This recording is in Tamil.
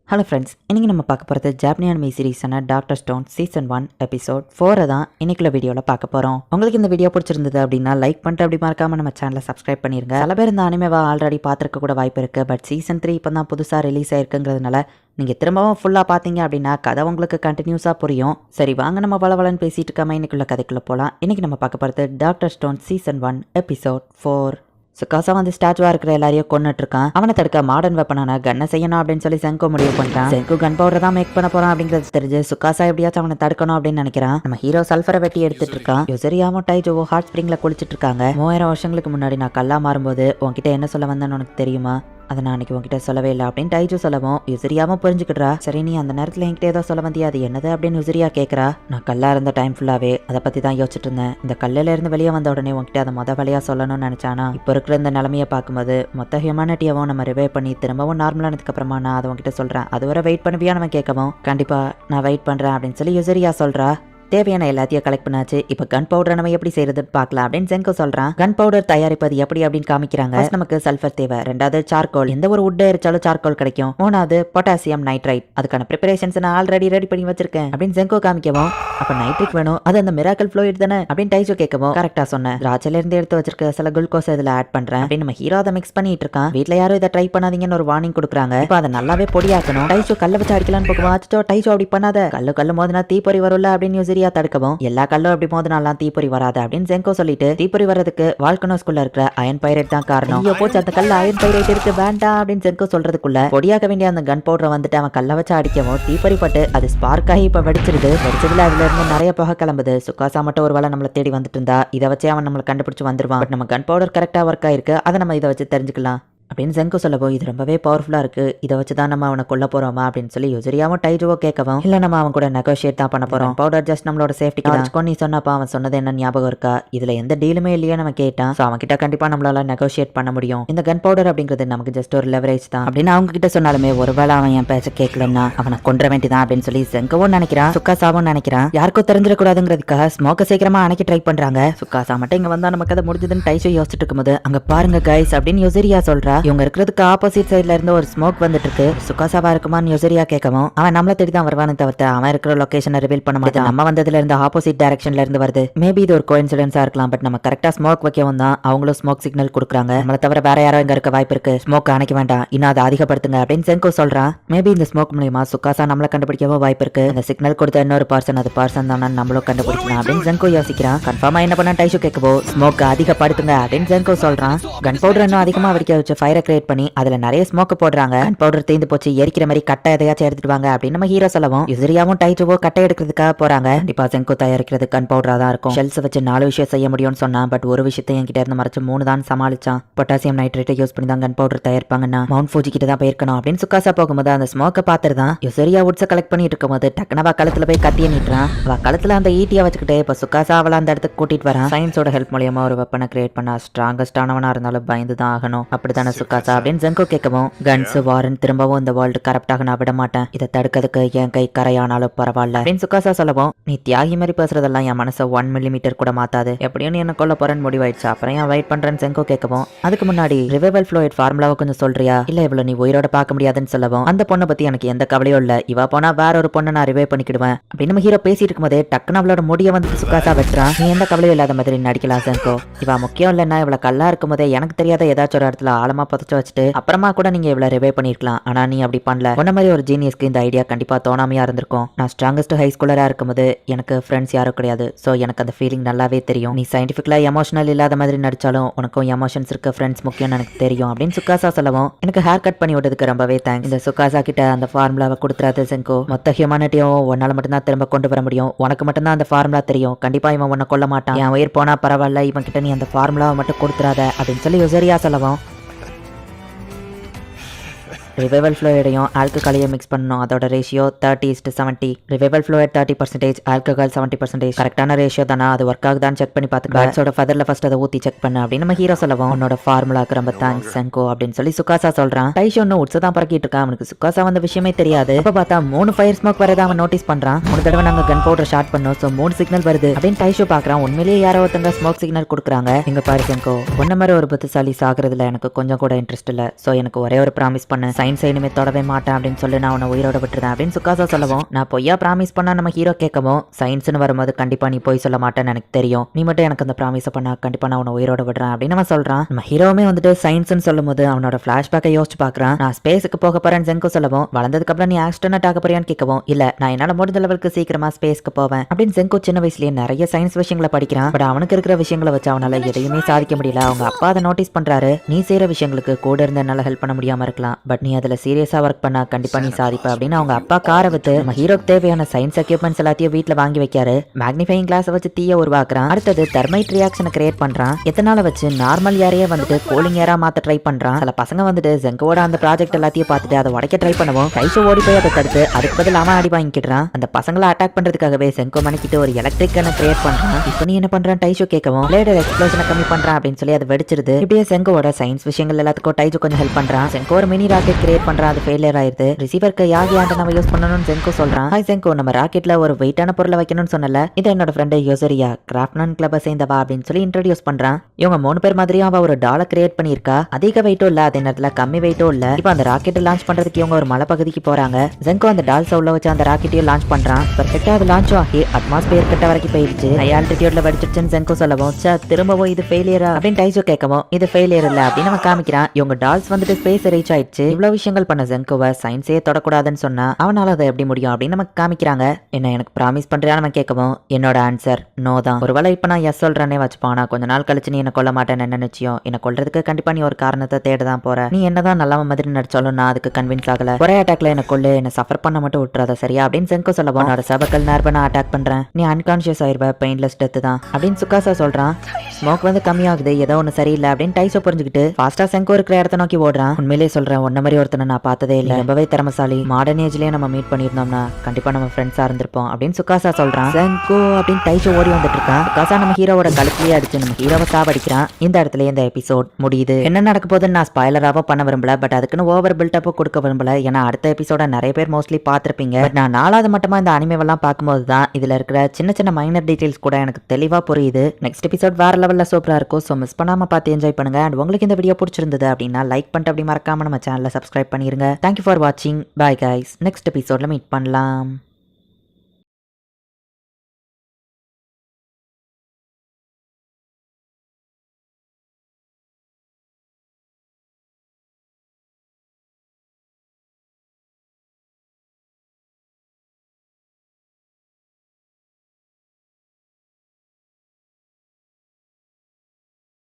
ஹலோ ஃப்ரெண்ட்ஸ், இன்றைக்கி நம்ம பார்க்க போகிறது ஜாப்பனீஸ் அனிமே சீரிஸான டாக்டர் ஸ்டோன் சீசன் 1 எபிசோட் 4 தான் இன்னைக்குள்ள வீடியோவில் பார்க்க போகிறோம். உங்களுக்கு இந்த வீடியோ பிடிச்சிருந்தது அப்படின்னா லைக் பண்ணிட்டு அப்படி மறக்காம நம்ம சேனலை சப்ஸ்கிரைப் பண்ணிருங்க. சில பேர் இந்த அனிமேவா ஆல்ரெடி பார்த்துருக்க கூட வாய்ப்பு இருக்குது. பட் சீசன் 3 இப்போ தான் புதுசாக ரிலீஸ் ஆயிருக்குங்கிறதுனால நீங்கள் திரும்பவும் ஃபுல்லாக பார்த்தீங்க அப்படின்னா கதை உங்களுக்கு கண்டினியூஸாக புரியும். சரி வாங்க நம்ம வளவலன்னு பேசிட்டு இருக்காம இன்னைக்குள்ள கதைக்குள்ளே போகலாம். இன்றைக்கி நம்ம பார்க்க போகிறது டாக்டர் ஸ்டோன் சீசன் 1 எபிசோட் 4. சுகாசா வந்து ஸ்டாச்சுவா இருக்கிற எல்லாரையும் கொன்னுட்டு இருக்கான். அவனை தடுக்க மாடர்ன் வெப்பனான கன்னை செய்யணும் அப்படின்னு சொல்லி செங்கோ முடிவு பண்ணிட்டான். செங்கோ கன் பவுடர் தான் மேக் பண்ண போறான் அப்படிங்கிறது தெரிஞ்சு சுகாசா எப்படியாச்சும் அவனை தடுக்கணும் அப்படின்னு நினைக்கிறான். நம்ம ஹீரோ சல்ஃபரை வெட்டி எடுத்துட்டு இருக்கான். யுசரியாவும் டைஜோவோ ஹாட் ஸ்பிரிங்ல குளிச்சிட்டு இருக்காங்க. 3000 வருஷங்களுக்கு முன்னாடி நான் கல்லா மாறும்போது உன்கிட்ட என்ன சொல்ல வந்தேன்னு உனக்கு தெரியுமா? அதை நான் அன்னைக்கு உங்ககிட்ட சொல்லவே இல்லை அப்படின்னு டைஜோ சொல்லவும் யுசரியாவும் புரிஞ்சுக்கிட்டா. சரி நீ அந்த நேரத்தில் என்கிட்ட ஏதோ சொல்ல வந்தியா, அது என்னது அப்படின்னு யுசரியா கேட்கறா. நான் கல்லா இருந்த டைம் ஃபுல்லாவே அதை பத்தி தான் யோசிச்சுட்டு இருந்தேன். இந்த கல்லில இருந்து வெளியே வந்த உடனே உங்ககிட்ட அதை வேலையா சொல்லணும்னு நினைச்சானா, இப்போ இருக்கிற இந்த நிலைமையை பார்க்கும்போது மொத்த ஹியூமனிட்டியவும் நம்ம ரிவைவ் பண்ணி திரும்பவும் நார்மலானதுக்கு அப்புறமா நான் அதை உங்ககிட்ட சொல்றேன். அதுவரை வெயிட் பண்ணுவியா நம்ம கேட்கவும், கண்டிப்பா நான் வெயிட் பண்றேன் அப்படின்னு சொல்லி யுசரியா சொல்றா. தேவையான எல்லாத்தையும் கலெக்ட் பண்ணாச்சு. இப்போ கன் பவுடர் நம்ம எப்படி செய்யறதுன்னு பார்க்கலாம் அப்படின்னு செங்கோ சொல்றான். கன் பவுடர் தயாரிப்பது எப்படி அப்படின்னு காமிக்கிறாங்க. நமக்கு சல்ஃபர் தேவை, ரெண்டாவது சார்கோல், எந்த ஒரு உட் எரிச்சாலும் சார்கோல் கிடைக்கும், மூணாவது பொட்டாசியம் நைட்ரைட், அதுக்கான ப்ரிப்பரேஷன்ஸ் நான் ஆல்ரெடி ரெடி பண்ணி வச்சிருக்கேன் அப்படின்னு செங்கோ காமிக்கவும், அப்ப நைட்ரிக் வேணும், அது அந்த மிராக்கல் ஃப்ளூயிட் தானே அப்படின்னு டைஜோ கேட்கவும், கரெக்டா சொன்னேன், ராஜில இருந்து எடுத்து வச்சிருக்க சில குளுக்கோஸ் இதுல ஆட் பண்றேன் அப்படின்னு நம்ம ஹீரோ அதை மிக்ஸ் பண்ணிட்டு இருக்கான். வீட்டுல யாரும் இதை ட்ரை பண்ணாதீங்கன்னு ஒரு வார்னிங் கொடுக்குறாங்க. இப்போ அதை நல்லாவே பொடியாக்கணும். டைஜோ கல்ல வச்சு அடிக்கலான்னு போகும்போது, அச்சோ டைஜோ அப்படி பண்ணாத, கல்லு மோதினா தீப்பொறி வரும்ல அப்படின்னு யூசரியா தடுக்கவும், எல்லா கல்லும் அப்படி மோதினாலாம் தீப்பொறி வராது அப்படின்னு செங்கோ சொல்லிட்டு, தீப்பொறி வர்றதுக்கு வால்கனோஸ்குள்ள இருக்கிற அயன் பைரேட் தான் காரணம். ஐயோ போச்சு, அந்த கல்ல அயன் பைரேட் இருக்கு வேண்டாம் அப்படின்னு செங்கோ சொல்றதுக்குள்ள பொடியாக்க வேண்டிய அந்த கன் பவுடரை வந்துட்டு அவன் கல்ல வச்சு அடிக்கவும் தீப்பொறி பட்டு அது ஸ்பார்க் ஆகி இப்ப வெடிச்சிருது. வெடிச்சதுல அதுல இருந்து நிறைய புகை கிளம்புது. சுகாசா மட்டும் ஒரு வேளை நம்மளை தேடி வந்துட்டு இருந்தா இதை வச்சே அவன் நம்மளை கண்டுபிடிச்சு வந்துருவான். பட் நம்ம கன் பவுடர் கரெக்டா ஒர்க் ஆயிருக்கு, அதை நம்ம இதை வச்சு தெரிஞ்சுக்கலாம் அப்படின்னு செங்கோ சொல்லவோ, இது ரொம்பவே பவர்ஃபுல்லா இருக்கு, இதை வச்சு தான் நம்ம அவனை கொல்ல போறோமா அப்படின்னு சொல்லி யுசரியாவும் டைஜோவோ கேட்கவும், இல்ல நம்ம அவன் கூட நெகோஷியேட் தான் பண்ண போறோம், பவுடர் ஜஸ்ட் நம்மளோட சேஃப்டிக்கு நீ சொன்னப்ப அவன் சொன்னது என்ன ஞாபகம் இருக்கா, இதுல எந்த டீலுமே இல்லையா நம்ம கேட்டான். சோ அவன் கிட்ட கண்டிப்பா நம்மளால நெகோஷியேட் பண்ண முடியும். இந்த கன் பவுடர் அப்படிங்கிறது நமக்கு ஜஸ்ட் ஒரு லெவரேஜ் தான் அப்படின்னு அவங்க கிட்ட சொன்னாலுமே ஒருவேளை அவன் என் பேச்ச கேட்கலன்னா அவனை கொன்ற வேண்டிதான் அப்படின்னு சொல்லி செங்கோவும் நினைக்கிறான். சுக்காசாவும் நினைக்கிறான். யாருக்கும் தெரிஞ்சிடக்கூடாதுங்கிறதுக்காக ஸ்மோக்க சீக்கிரமா அணைக்க ட்ரை பண்றாங்க. சுக்காசா மட்டும் இங்க வந்தா நமக்கு அதை முடிஞ்சதுன்னு டைஜோ யோசிச்சுட்டு இருக்கும்போது, அங்க பாருங்க கைஸ் அப்படின்னு யுசரியா சொல்றா. இவங்க இருக்கிறதுக்கு ஆப்போசிட் சைடுல இருந்து ஒரு ஸ்மோக் வந்துட்டு இருக்கு. சுகாசாவா இருக்குமான்னு யுசரியா கேட்கவும், அவன் நம்மள தேடி தான் வருவானு தவிர்த்து அவன் இருக்கிற லொகேஷனை ரிவீல் பண்ண மாட்டான். நம்ம வந்ததுல இருந்து ஆப்போசிட் டைரக்ஷன்ல இருந்து வருது. மேபி இது ஒரு கோஇன்சிடென்ஸா இருக்கலாம். பட் நம்ம கரெக்டா ஸ்மோக் வைக்கவும் தான் அவங்களும் ஸ்மோக் சிக்னல் கொடுக்குறாங்க. நம்மள தவிர வேற யாரோ இங்க இருக்க வாய்ப்பு இருக்கு, ஸ்மோக் அணைக்க வேண்டாம், இன்னும் அதை அதிகப்படுத்துங்க அப்படின்னு செங்கோ சொல்றான். மேபி இந்த ஸ்மோக் மூலமா சுகாசா நம்மள கண்டுபிடிக்கவும் வாய்ப்பு இருக்கு. இந்த சிக்னல் கொடுத்த இன்னொரு பர்சன் அது பர்சன் தானே நம்மளும் கண்டுபிடிக்கலாம் அப்படின்னு செங்கோ யோசிக்கிறான். கன்ஃபார்மா என்ன பண்ண டைஷு கேட்கவோ, ஸ்மோக் அதிகப்படுத்துங்க அப்படின்னு செங்கோ சொல்றான். கன் பவுடர் இன்னும் அதிகமா வெடிக்க வச்சு ஃபயரை கிரியேட் பண்ணி அதுல நிறைய ஸ்மோக் போடுறாங்க. கன் பவுடர் தீந்து போச்சு, எரிக்கிற மாதிரி கட்டை எதையாச்சும் எடுத்துட்டு வாங்க அப்படின்னு நம்ம ஹீரோ சொல்லவும், யுசரியாவும் டைஜோவோ கட்டை எடுக்கிறதுக்காக போறாங்க. கண்டிப்பா செங்கோ தயாரிக்கிறது கன் பவுடரா தான் இருக்கும். ஷெல்ஸ் வச்சு 4 விஷயம் செய்ய முடியும்னு சொன்னான். பட் ஒரு விஷயத்தை என்கிட்ட இருந்து மறைச்சு 3 தான் சமாளிச்சான். பொட்டாசியம் நைட்ரேட்டை யூஸ் பண்ணி தான் கன் பவுடர் தயாரிப்பாங்கன்னா மவுண்ட் ஃபூஜி கிட்ட தான் போயிருக்கணும் அப்படின்னு சுக்காசா போகும்போது அந்த ஸ்மோக்கை பார்த்துட்டு தான் யுசரியா உட்ஸை கலெக்ட் பண்ணிட்டு இருக்கும்போது டக்குனவா களத்துல போய் கத்திய நீட்டுறான். அவ களத்துல அந்த ஈட்டியா வச்சுக்கிட்டு இப்ப சுக்காசா அவளை அந்த இடத்துக்கு கூட்டிட்டு வரான். சயின்ஸோட ஹெல்ப் மூலியமா ஒரு வெப்பனை கிரியேட் பண்ணா ஸ்ட்ராங்கஸ்டானவனா இருந்தாலும் பயந்து தான் ஆகணும், அப்படித்தானே சுக்காசா அப்படின்னு செங்கோ கேட்கவும், கன்ஸ் வாரன் திரும்பவும் இந்த வேர்ல்டு கரப்டாக நான் விட மாட்டேன், இதை தடுக்கிறதுக்கு என் கை கரையானாலும் பரவாயில்ல அப்படின்னு சுகாசா சொல்லவும், நீ தியாகி மாதிரி பேசுறதெல்லாம் என் மனசை 1 மில்லிமீட்டர் கூட மாத்தாது, எப்படியும் நீ என்ன கொல்ல போறேன்னு முடிவாயிடுச்சு, அப்புறம் ஏன் வெயிட் பண்றேன்னு செங்கோ கேட்கவும், அதுக்கு முன்னாடி ரிவைவல் ஃப்ளூயிட் ஃபார்முலாவை கொஞ்சம் சொல்றியா, இல்ல இவ்வளவு நீ உயிரோட பார்க்க முடியாதுன்னு சொல்லவும், அந்த பொண்ணை பத்தி எனக்கு எந்த கவலையும் இல்ல, இவ போனா வேற ஒரு பொண்ணை நான் ரிவைவ் பண்ணிக்கிடுவேன் அப்படின்னு நம்ம ஹீரோ பேசிட்டு இருக்கும்போதே டக்குன்னு அவளோட முடிய வந்து சுகாசா வெட்டுறான். நீ எந்த கவலையும் இல்லாத மாதிரி நடிக்கலாம் செங்கோ, இவ முக்கியம் இல்லைன்னா இவ்வளவு கல்லா இருக்கும் போதே எனக்கு தெரியாத ஏதாச்சும் ஒரு இடத்துல ஆழமா புதைச்சு வச்சுட்டு அப்புறமா கூட நீங்க இவ்வளவு ரிவைவ் பண்ணிருக்கலாம், ஆனா நீ அப்படி பண்ணல. உன்ன மாதிரி ஒரு ஜீனியஸ்க்கு இந்த ஐடியா கண்டிப்பா தோணாமையா இருந்திருக்கும். நான் ஸ்ட்ராங்கஸ்ட் ஹை ஸ்கூலரா இருக்கும்போது எனக்கு ஃப்ரெண்ட்ஸ் யாரும் கிடையாது. சோ எனக்கு அந்த ஃபீலிங் நல்லாவே தெரியும். நீ சயின்டிபிக்கலா எமோஷனல் இல்லாத மாதிரி நடிச்சாலும் உனக்கும் எமோஷன்ஸ் இருக்க ஃப்ரெண்ட்ஸ் முக்கியம் எனக்கு தெரியும் அப்படின்னு சுக்காசா சொல்லவும், எனக்கு ஹேர் கட் பண்ணி விட்டதுக்கு ரொம்பவே தேங்க்ஸ். இந்த சுக்காசா கிட்ட அந்த ஃபார்முலாவை கொடுத்துறாது செங்கோ, மொத்த ஹியூமனிட்டியும் உன்னால மட்டும்தான் திரும்ப கொண்டு வர முடியும், உனக்கு மட்டும்தான் அந்த ஃபார்முலா தெரியும், கண்டிப்பா இவன் உன்னை கொல்ல மாட்டான், என் உயிர் போனா பரவாயில்ல, இவன் கிட்ட நீ அந்த ஃபார்முலாவை மட்டும் கொடுத்துறாத அப்படின்னு சொல்லி யுசரியா சொல்லவும், ரிவைவல் ஃப்ளூயிடையும் ஆல்கஹாலையும் மிக்ஸ் பண்ணணும், அதோட ரேஷியோ 30:70. Revival fluid 30%, alcohol 70%. கரெக்டான ரேஷியோ தானா, அது ஒர்க் ஆகுதான்னு செக் பண்ணி பார்த்து பேட்ஸோட ஃபதர்ல ஃபர்ஸ்ட் அதை ஊத்தி செக் பண்ணு அப்படின்னு நம்ம ஹீரோ சொல்லவும், உன்னோட ஃபார்முலாக்கு ரொம்ப தேங்க்ஸ் செங்கோ அப்படின்னு சொல்லி சுகாசா சொல்றான். டைஷோ ஒன்னு உட்ஸை தான் பறக்கிட்டு இருக்கான். அவனுக்கு சுகாசா வந்த விஷயமே தெரியாது. அப்ப பார்த்தா 3 ஃபயர் ஸ்மோக் வரதை அவன் நோட்டீஸ் பண்றான். 3 தடவை நாங்க கன் பவுடர் ஷார்ட் பண்ணோம், சோ 3 சிக்னல் வருது அப்படின்னு டைஷோ பாக்குறான். உண்மையிலேயே யாரோ ஒருத்தங்க ஸ்மோக் சிக்னல் கொடுக்குறாங்க. எங்க பாரு செங்கோ, ஒன்ன மாதிரி ஒரு புத்திசாலி சாகுறதுல எனக்கு கொஞ்சம் கூட இன்ட்ரெஸ்ட் இல்ல, சோ எனக்கு ஒரே ஒரு ப்ராமிஸ் பண்ணு, சயின்ஸ் இனிமே தொடவே மாட்டேன் அப்படின்னு சொல்லி நான் உன்னை உயிரோட விட்டுறேன் அப்படின்னு சுகாசா சொல்லவும், நான் பொய்யா ப்ராமிஸ் பண்ணா நம்ம ஹீரோ கேட்கவும், சயின்ஸ்னு வரும்போது கண்டிப்பா நீ போய் சொல்ல மாட்டேன்னு எனக்கு தெரியும், நீ மட்டும் எனக்கு அந்த ப்ராமிஸ் பண்ணா கண்டிப்பா நான் உன்னை உயிரோட விடுறேன் அப்படின்னு அவன் சொல்றான். நம்ம ஹீரோவுமே வந்துட்டு சயின்ஸ்னு சொல்லும் போது அவனோட பிளாஷ்பேக்கை யோசிச்சு பாக்குறான். நான் ஸ்பேஸுக்கு போக போறேன்னு ஜென்கோ சொல்லவும், வளர்ந்ததுக்கு அப்புறம் நீ ஆஸ்ட்ரோனட் ஆக போறியான்னு கேட்கவும், இல்ல நான் என்னால முடிஞ்ச லெவலுக்கு சீக்கிரமா ஸ்பேஸ்க்கு போவேன் அப்படின்னு ஜென்கோ சின்ன வயசுலயே நிறைய சயின்ஸ் விஷயங்களை படிக்கிறான். பட் அவனுக்கு இருக்கிற விஷயங்களை வச்சு அவனால எதையுமே சாதிக்க முடியல. அவங்க அப்பா அதை நோட்டீஸ் பண்றாரு. நீ செய்யற விஷயங்களுக்கு கூட இருந்து என்னால ஹெல்ப் பண்ண முடியாம இருக்கலாம், பட் நீ அதுல சீரியஸா ஒர்க் பண்ணா கண்டிப்பா நீ சாதிப்ப அப்படின்னு அவங்க அப்பா காரை வித்து நம்ம ஹீரோக்கு தேவையான சயின்ஸ் எக்யூப்மெண்ட்ஸ் எல்லாத்தையும் வீட்டுல வாங்கி வைக்காரு. மேக்னிஃபைங் கிளாஸ் வச்சு தீய உருவாக்குறான். அடுத்தது தெர்மைட் ரியாக்ஷனை கிரியேட் பண்றான். எத்தனால வச்சு நார்மல் ஏரையே வந்துட்டு கூலிங் ஏரா மாத்த ட்ரை பண்றான். சில பசங்க வந்துட்டு ஜெங்கோட அந்த ப்ராஜெக்ட் எல்லாத்தையும் பார்த்துட்டு அதை உடைக்க ட்ரை பண்ணுவோம். கைஷோ ஓடி போய் அதை தடுத்து அதுக்கு பதில் அவன் அடி வாங்கிக்கிறான். அந்த பசங்களை அட்டாக் பண்றதுக்காகவே ஜெங்கோ மணிக்கிட்டு ஒரு எலக்ட்ரிக் கனை கிரியேட் பண்றான். இப்போ நீ என்ன பண்றான் டைஷோ கேட்கவும், பிளேடர் எக்ஸ்ப்ளோஷனை கம்மி பண்றான் அப்படின்னு சொல்லி அது வெடிச்சிருது. இப்படியே செங்கோட சயின்ஸ் விஷயங்கள் எல்லாத்துக்கும் டைஜோ கொஞ்சம் ஹெல்ப் பண்றான். செங்கோ ஒரு மினி ராக்கெட் கிரியேட் பண்றான். அது ஃபெயிலியர் ஆயிருது. ரிசீவருக்கு யாகி ஆண்டனாவை யூஸ் பண்ணணும்னு செங்கோ சொல்றான். ஹாய் செங்கோ, நம்ம ராக்கெட்ல ஒரு வெயிட்டான பொருளை வைக்கணும்னு சொன்னல, இது என்னோட ஃப்ரெண்ட் யோசரியா கிராஃப்ட்மேன் கிளப்பை சேர்ந்தவா அப்படின்னு சொல்லி இன்ட்ரோடியூஸ் பண்றான். இவங்க 3 பேர் மாதிரியும் அவ ஒரு டாலை கிரியேட் பண்ணியிருக்கா. அதிக வெயிட்டும் இல்ல, அதே நேரத்துல கம்மி வெயிட்டும் இல்ல. இப்போ அந்த ராக்கெட் லான்ச் பண்றதுக்கு இவங்க ஒரு மலை பகுதிக்கு போறாங்க. ஜெங்கோ அந்த டால்ஸை உள்ள வச்சு அந்த ராக்கெட்டையும் லான்ச் பண்றான். பெர்ஃபெக்ட்டா அது லான்ச் ஆகி அட்மாஸ்பியர் கிட்ட வரைக்கும் போயிடுச்சு. ஹை ஆல்டிடியூட்ல வெடிச்சிருச்சுன்னு ஜெங்கோ சொல்லவும், திரும்பவும் இது ஃபெயிலியரா அப்படின்னு டைஜோ கேட்கவும், இது ஃபெயிலியர் இல்ல அப்படின்னு அவன் காமிக்கிறான். இவங்க டால்ஸ் வந்துட்டு ஸ்பேஸ் ரீச் ஆயிடுச்சு. இவ்வளவு விஷயங்கள் பண்ண ஜெங்கோவை சயின்ஸே தொடக்கூடாதுன்னு சொன்னா அவனால அதை எப்படி முடியும் அப்படின்னு நமக்கு காமிக்கிறாங்க. என்ன எனக்கு ப்ராமிஸ் பண்றியா நம்ம கேட்கவும், என்னோட ஆன்சர் நோ தான். ஒருவேளை இப்ப நான் எஸ் சொல்றேனே வச்சுப்பானா, கொஞ்ச நாள் கழிச்சு நீ என்ன கொல்ல மாட்டேன்னு என்ன நிச்சயம்? என்ன கொல்றதுக்கு கண்டிப்பா நீ ஒரு காரணத்தை தேடதான் போற. நீ என்னதான் நல்லவன் மாதிரி நடிச்சாலும் நான் அதுக்கு கன்வின்ஸ் ஆகல. ஒரே அட்டாக்ல என்ன கொல்லு, என்ன சஃபர் பண்ண மட்டும் விட்டுறத சரியா அப்படின்னு செங்கோ சொல்லவும், உன்னோட சபக்கல் நேர்ப நான் அட்டாக் பண்றேன், நீ அன்கான்சியஸ் ஆயிருவ, பெயின்லெஸ் டெத் தான் அப்படின்னு சுகாசா சொல்றான். ஸ்மோக் வந்து கம்மியாகுது, ஏதோ ஒன்னு சரியில்லை அப்படின்னு டைசோ புரிஞ்சுக்கிட்டு ஃபாஸ்டா செங்கோ இருக்கிற இடத்த நோக்கி ஓடுறான். உண்மையிலே சொல்றேன், உன்ன மாதிரி ஒருத்தனை நான் பார்த்ததே இல்ல, ரொம்பவே திறமசாலி. மாடர்ன் ஏஜ்லயே நம்ம மீட் பண்ணிருந்தோம்னா கண்டிப்பா நம்ம ஃப்ரெண்ட்ஸா இருந்திருப்போம் அப்படின்னு சுகாசா சொல்றான். செங்கோ அப்படின்னு டைசோ ஓடி வந்துட்டு இருக்கான். சுகாசா நம்ம ஹீரோவோட கழுத்திலேயே அடிச்சு நம்ம ஹீரோவை சாவடிக்கிறான். இந்த இடத்துல இந்த எபிசோட் முடியுது. என்ன நடக்க போகுதுன்னு நான் ஸ்பாயிலராவோ பண்ண விரும்பல, பட் அதுக்குன்னு ஓவர் பில்டப்போ கொடுக்க விரும்பல. ஏன்னா அடுத்த எபிசோட நிறைய பேர் மோஸ்ட்லி பார்த்திருப்பீங்க. பட் நான் 4வது மட்டுமா இந்த அனிமேவெல்லாம் பார்க்கும்போது தான் இதுல இருக்கிற சின்ன சின்ன மைனர் டீடைல்ஸ் கூட எனக்கு தெளிவா புரியுது. நெக்ஸ்ட் எபிசோட் வேற லெவல்ல சூப்பரா இருக்கும். ஸோ மிஸ் பண்ணாம பார்த்து என்ஜாய் பண்ணுங்க. அண்ட் உங்களுக்கு இந்த வீடியோ பிடிச்சிருந்தது அப்படின்னா லைக் பண்ணிட்டு அப்படி மறக்காம நம்ம சேனலை சப்ஸ்கிரைப் பண்ணிருங்க. தேங்க்யூ ஃபார் வாட்சிங். Bye guys. நெக்ஸ்ட் எபிசோட்ல மீட் பண்ணலாம்.